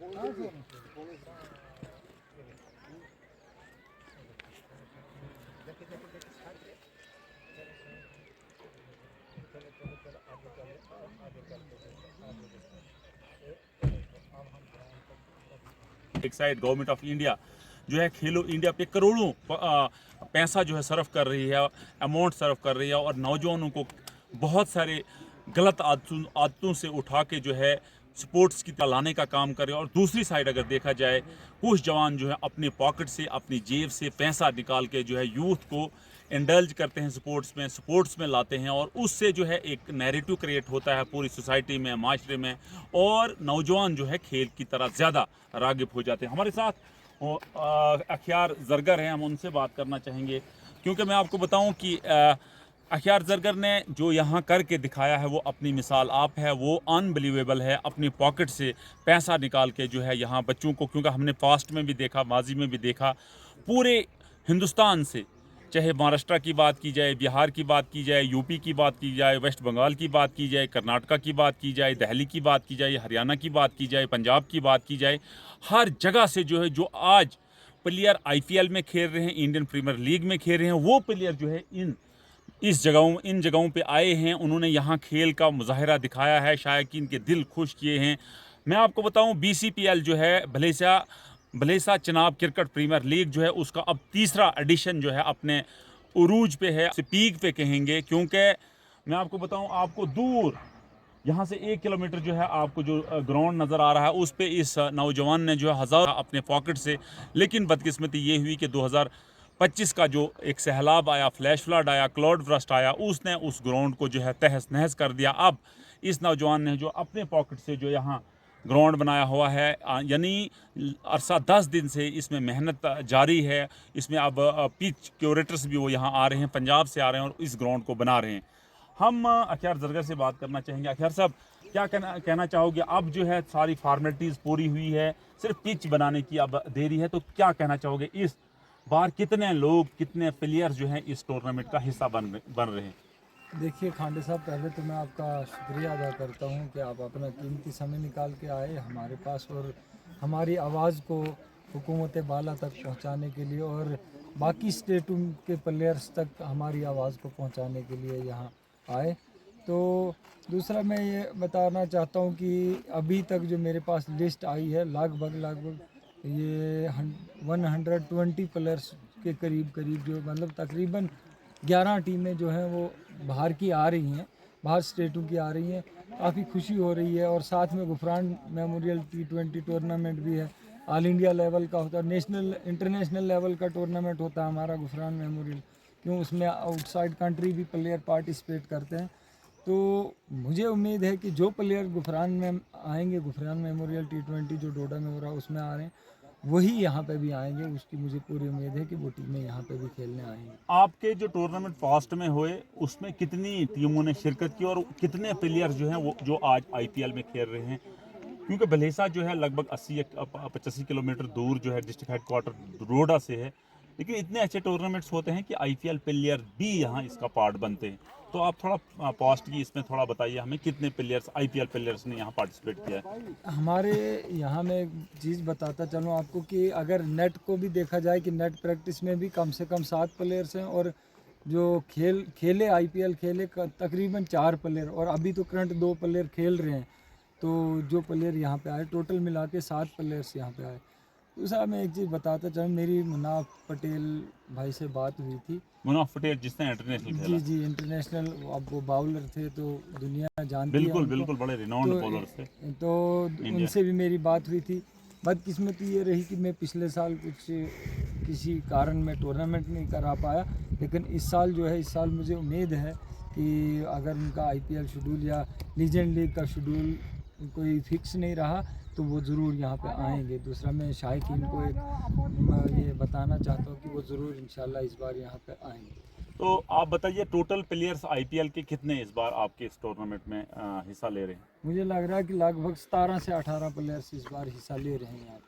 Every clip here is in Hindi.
एक साइड गवर्नमेंट ऑफ इंडिया जो है खेलो इंडिया पे करोड़ों पैसा जो है सर्व कर रही है, अमाउंट सर्व कर रही है, और नौजवानों को बहुत सारे गलत आदतों से उठा के जो है स्पोर्ट्स की तरह लाने का काम कर रहे हैं। और दूसरी साइड अगर देखा जाए, कुछ जवान जो है अपने पॉकेट से, अपनी जेब से पैसा निकाल के जो है यूथ को इंडल्ज करते हैं, स्पोर्ट्स में लाते हैं, और उससे जो है एक नैरेटिव क्रिएट होता है पूरी सोसाइटी में, माशरे में, और नौजवान जो है खेल की तरह ज़्यादा रागिब हो जाते हैं। हमारे साथ अख्यार जरगर हैं, हम उनसे बात करना चाहेंगे, क्योंकि मैं आपको बताऊं कि अख्यार जरगर ने जो यहाँ करके दिखाया है वो अपनी मिसाल आप है, वो अनबिलीवेबल है। अपनी पॉकेट से पैसा निकाल के जो है यहाँ बच्चों को, क्योंकि हमने पास्ट में भी देखा, माजी में भी देखा, पूरे हिंदुस्तान से, चाहे महाराष्ट्र की बात की जाए, बिहार की बात की जाए, यूपी की बात की जाए, वेस्ट बंगाल की बात की जाए, कर्नाटका की बात की जाए, दिल्ली की बात की जाए, हरियाणा की बात की जाए, पंजाब की बात की जाए, हर जगह से जो है, जो आज प्लेयर आईपीएल में खेल रहे हैं, इंडियन प्रीमियर लीग में खेल रहे हैं, वो प्लेयर जो है इन जगहों पे आए हैं। उन्होंने यहाँ खेल का मुजाहिरा दिखाया है, शायकीन के दिल खुश किए हैं। मैं आपको बताऊं, बीसीपीएल जो है, Bhalessa Chenab cricket premier league जो है, उसका अब तीसरा एडिशन जो है अपने उरूज पे है, पीक पे कहेंगे, क्योंकि मैं आपको बताऊं, आपको दूर यहाँ से 1 किलोमीटर जो है आपको जो ग्राउंड नज़र आ रहा है, उस पे इस नौजवान ने जो है हजार अपने पॉकेट से, लेकिन बदकिस्मती ये हुई कि 2025 का जो एक सैलाब आया, फ्लैश फ्लड आया, क्लाउड ब्रस्ट आया, उसने उस ग्राउंड को जो है तहस नहस कर दिया। अब इस नौजवान ने जो अपने पॉकेट से जो यहाँ ग्राउंड बनाया हुआ है, यानी अरसा 10 दिन से इसमें मेहनत जारी है। इसमें अब पिच क्यूरेटर्स भी वो यहाँ आ रहे हैं, पंजाब से आ रहे हैं, और इस ग्राउंड को बना रहे हैं। हम अख्यार जरगर से बात करना चाहेंगे। अख्यार साहब, क्या कहना चाहोगे? अब जो है सारी फॉर्मेलिटीज़ पूरी हुई है, सिर्फ पिच बनाने की अब देरी है, तो क्या कहना चाहोगे? इस बार कितने लोग, कितने प्लेयर जो हैं इस टूर्नामेंट का हिस्सा बन रहे हैं? देखिए खांडे साहब, पहले तो मैं आपका शुक्रिया अदा करता हूं कि आप अपना कीमती समय निकाल के आए हमारे पास, और हमारी आवाज़ को हुकूमत बाला तक पहुंचाने के लिए, और बाकी स्टेटों के प्लेयर्स तक हमारी आवाज़ को पहुंचाने के लिए यहाँ आए। तो दूसरा मैं ये बताना चाहता हूँ कि अभी तक जो मेरे पास लिस्ट आई है, लगभग ये 120 प्लेयर्स के करीब जो, मतलब तकरीबन 11 टीमें जो हैं वो बाहर की आ रही हैं, बाहर स्टेटों की आ रही हैं। काफ़ी खुशी हो रही है। और साथ में गुफरान मेमोरियल T20 टूर्नामेंट भी है, ऑल इंडिया लेवल का होता है, इंटरनेशनल लेवल का टूर्नामेंट होता है हमारा गुफरान मेमोरियल, क्यों उसमें आउटसाइड कंट्री भी प्लेयर पार्टिसिपेट करते हैं। तो मुझे उम्मीद है कि जो प्लेयर गुफरान में आएंगे, गुफरान मेमोरियल T20 जो डोडा में हो रहा है उसमें आ रहे हैं, वही यहाँ पे भी आएंगे। उसकी मुझे पूरी उम्मीद है कि वो टीमें यहाँ पे भी खेलने आएंगी। आपके जो टूर्नामेंट फास्ट में हुए, उसमें कितनी टीमों ने शिरकत की, और कितने प्लेयर जो हैं वो जो आज आईपीएल में खेल रहे हैं? क्योंकि भलेसा जो है लगभग 80-85 किलोमीटर दूर जो है डिस्ट्रिक्ट हेडक्वार्टर रोडा से है, लेकिन इतने अच्छे टूर्नामेंट्स होते हैं कि आईपीएल प्लेयर भी यहाँ इसका पार्ट बनते हैं। तो आप थोड़ा पास्ट की इसमें थोड़ा बताइए हमें, कितने प्लेयर्स, आईपीएल प्लेयर्स ने यहाँ पार्टिसिपेट किया है? हमारे यहाँ मैं एक चीज़ बताता चलूँ आपको कि अगर नेट को भी देखा जाए कि नेट प्रैक्टिस में भी कम से कम 7 प्लेयर्स हैं, और जो खेले आईपीएल खेले तकरीबन 4 प्लेयर, और अभी तो करंट 2 प्लेयर खेल रहे हैं। तो जो प्लेयर यहाँ पे आए, टोटल मिला के 7 प्लेयर्स यहाँ पे आए। दूसरा मैं एक चीज़ बताता चलूँ, मेरी मुनाफ पटेल भाई से बात हुई थी। मुनाफ पटेल जिसने इंटरनेशनल खेला? जी इंटरनेशनल, अब वो बाउलर थे तो दुनिया जानती है बिल्कुल उनको। बिल्कुल, बड़े रिनाउंड बॉलर थे। तो उनसे भी मेरी बात हुई थी। बदकिस्मती ये रही कि मैं पिछले साल किसी कारण में टूर्नामेंट नहीं करा पाया, लेकिन इस साल जो है, इस साल मुझे उम्मीद है कि अगर उनका आईपीएल शेड्यूल या लीजेंड लीग का शेड्यूल कोई फिक्स नहीं रहा तो वो ज़रूर यहाँ पे आएंगे। दूसरा मैं शायकीन को एक ये बताना चाहता हूँ कि वो ज़रूर इंशाल्लाह इस बार यहाँ पे आएंगे। तो आप बताइए, टोटल प्लेयर्स आईपीएल के कितने इस बार आपके इस टूर्नामेंट में हिस्सा ले रहे हैं? मुझे लग रहा है कि लगभग 17 से 18 प्लेयर्स इस बार हिस्सा ले रहे हैं यहाँ।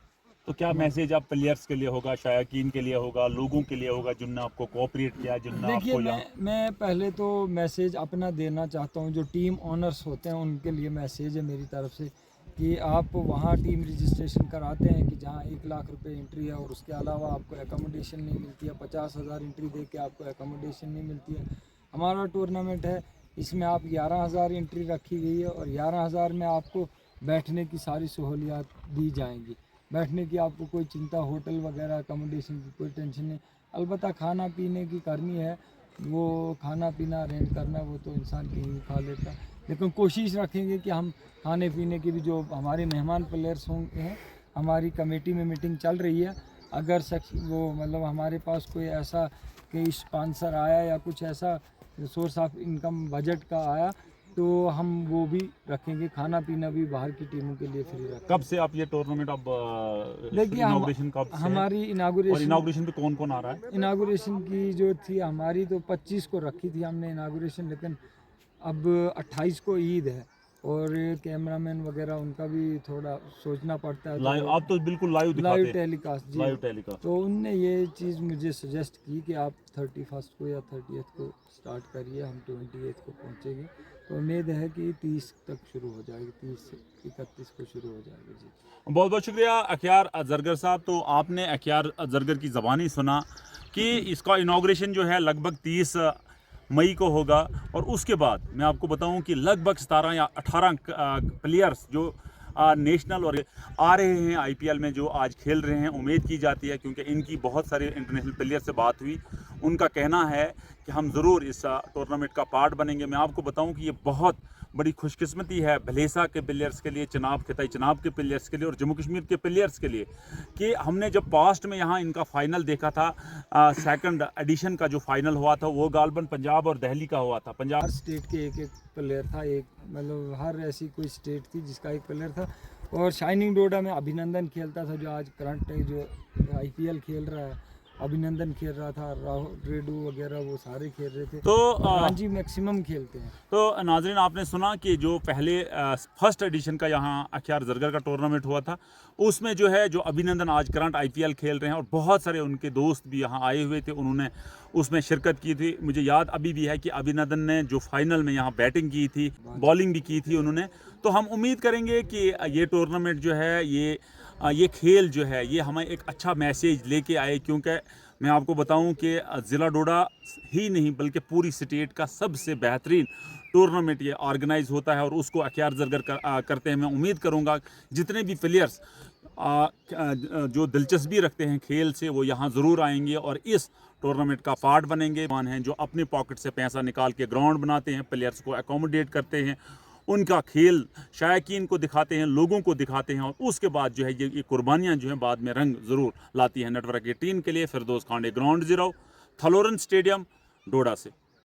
तो क्या मैसेज आप प्लेयर्स के लिए होगा, शायकीन के लिए होगा, लोगों के लिए होगा जिनने आपको कोऑपरेट किया, जिनने देखिए, आपको यहाँ? मैं पहले तो मैसेज अपना देना चाहता हूँ, जो टीम ओनर्स होते हैं उनके लिए मैसेज है मेरी तरफ से कि आप वहाँ टीम रजिस्ट्रेशन कराते हैं कि जहाँ 1 लाख रुपए एंट्री है और उसके अलावा आपको एकोमोडेशन नहीं मिलती है, 50,000 एंट्री दे के आपको एकोमोडेशन नहीं मिलती है। हमारा टूर्नामेंट है, इसमें आप 11,000 एंट्री रखी गई है और 11,000 में आपको बैठने की सारी सहूलियात दी जाएंगी। बैठने की आपको कोई चिंता, होटल वगैरह एकोमोडेशन की कोई टेंशन नहीं। अलबत्ता खाना पीने की करनी है, वो खाना पीना अरेंज करना वो तो इंसान कहीं खा लेता, लेकिन कोशिश रखेंगे कि हम खाने पीने की भी, जो हमारे मेहमान प्लेयर्स होंगे, हमारी कमेटी में मीटिंग चल रही है, अगर वो मतलब हमारे पास कोई ऐसा कि स्पॉन्सर आया या कुछ ऐसा सोर्स ऑफ इनकम बजट का आया तो हम वो भी रखेंगे, खाना पीना भी बाहर की टीमों के लिए फ्री रखेंगे। कब से आप ये टूर्नामेंट अब देखिए इनॉग्रेशन कब से हमारी है? और इनागुरेशन इनॉग्रेशन पे कौन कौन आ रहा है? इनागुरेशन की जो थी हमारी तो 25 को रखी थी हमने इनागुरेशन, लेकिन अब 28 को ईद है और कैमरामैन वगैरह उनका भी थोड़ा सोचना पड़ता है। लाइव आप तो बिल्कुल लाइव दिखाते लाइव हैं। टेलीकास्ट जी। Live telecast. तो उनने ये चीज़ मुझे सजेस्ट की कि आप 31 को या 30 को स्टार्ट करिए, हम 28 को पहुँचेंगे। तो उम्मीद है कि 30 तक शुरू हो जाएगी, 30 से 31 को शुरू हो जाएगी जी। बहुत बहुत शुक्रिया अख्यार जरगर साहब। तो आपने अख्यार जरगर की ज़बानी सुना कि इसका इनाग्रेशन जो है लगभग 30 मई को होगा और उसके बाद मैं आपको बताऊं कि लगभग 17 या 18 प्लेयर्स जो नेशनल और आ रहे हैं आईपीएल में, जो आज खेल रहे हैं। उम्मीद की जाती है, क्योंकि इनकी बहुत सारे इंटरनेशनल प्लेयर से बात हुई, उनका कहना है कि हम ज़रूर इस टूर्नामेंट का पार्ट बनेंगे। मैं आपको बताऊं कि ये बहुत बड़ी खुशकिस्मती है भलेसा के प्लेयर्स के लिए, चनाब खिताई चनाब के प्लेयर्स के लिए और जम्मू कश्मीर के प्लेयर्स के लिए कि हमने जब पास्ट में यहाँ इनका फ़ाइनल देखा था, सेकंड एडिशन का जो फ़ाइनल हुआ था वो गालबन पंजाब और दिल्ली का हुआ था। पंजाब हर स्टेट के एक प्लेयर था, एक मतलब हर ऐसी कोई स्टेट थी जिसका एक प्लेयर था। और शाइनिंग डोडा में अभिनंदन खेलता था, जो आज करंट जो आईपीएल खेल रहा है, अभिनंदन खेल रहा था, राहुल रेडू वगैरह वो सारे खेल रहे थे। तो रांची मैक्सिमम खेलते हैं। तो नाजरीन, आपने सुना कि जो पहले फर्स्ट एडिशन का यहाँ अख्यार जरगर का टूर्नामेंट हुआ था, उसमें जो है जो अभिनंदन आज करंट आईपीएल खेल रहे हैं और बहुत सारे उनके दोस्त भी यहाँ आए हुए थे, उन्होंने उसमें शिरकत की थी। मुझे याद अभी भी है कि अभिनंदन ने जो फाइनल में यहाँ बैटिंग की थी, बॉलिंग भी की थी उन्होंने। तो हम उम्मीद करेंगे कि ये टूर्नामेंट जो है, ये खेल जो है, ये हमें एक अच्छा मैसेज लेके आए, क्योंकि मैं आपको बताऊं कि ज़िला डोडा ही नहीं बल्कि पूरी स्टेट का सबसे बेहतरीन टूर्नामेंट ये ऑर्गेनाइज होता है और उसको अख्यार जरगर करते हैं। मैं उम्मीद करूंगा जितने भी प्लेयर्स जो दिलचस्पी रखते हैं खेल से, वो यहाँ ज़रूर आएंगे और इस टूर्नामेंट का पार्ट बनेंगे। मान हैं जो अपने पॉकेट से पैसा निकाल के ग्राउंड बनाते हैं, प्लेयर्स को एकोमोडेट करते हैं, उनका खेल शायकीन को दिखाते हैं, लोगों को दिखाते हैं और उसके बाद जो है ये कुर्बानियाँ जो हैं बाद में रंग ज़रूर लाती हैं। नेटवर्क 18 के लिए फिरदौस खांडे, ग्राउंड ज़ीरो, थलोरन स्टेडियम, डोडा से।